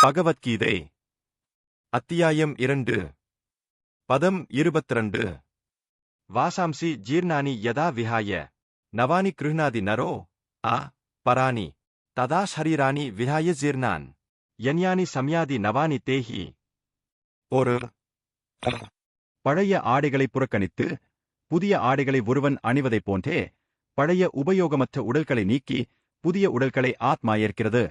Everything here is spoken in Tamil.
பகவத்கீதை அத்தியாயம் 2 பதம் 22 வாசாம்சி ஜீர்ணானி யதா விஹாய நவானி கிருஹ்ணாதி நரோ பராணி ததா ஷரீராணி விஹாய ஜீர்ணான் யன்யானி சம்யாதி நவானி தேஹி. ஒரு பழைய ஆடைகளை புறக்கணித்து புதிய ஆடைகளை ஒருவன் அணிவதைப் போன்றே பழைய உபயோகமற்ற உடல்களை நீக்கி புதிய உடல்களை ஆத்மா ஏற்கிறது.